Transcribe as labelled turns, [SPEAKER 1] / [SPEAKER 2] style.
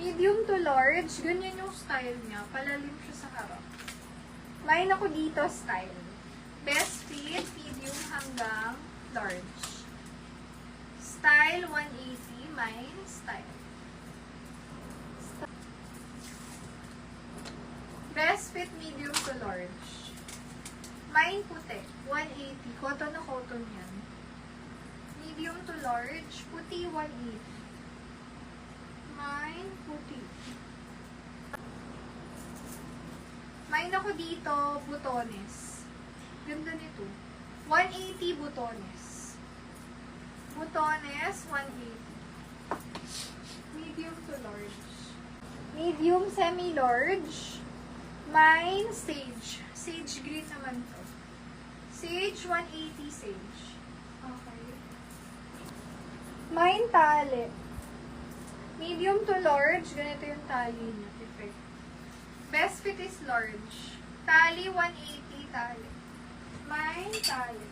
[SPEAKER 1] Medium to large, ganyan yung style niya. Palalim siya sa harap. Line ako dito style. Best fit, medium hanggang large. Style 180, mine style. Best fit, medium to large. Mine puti, 180. Cotton na cotton yan. Medium to large, puti 180. Mine puti. Mine ako dito, butones. Ganda nito. 180 butones. Butones, 180. Medium to large. Medium, semi-large. Mine, sage. Sage green naman to. Sage, 180 sage. Okay. Mine, tali. Medium to large. Ganito yung tali niya. Perfect. Best fit is large. Tali, 180 tali. Mine, tali.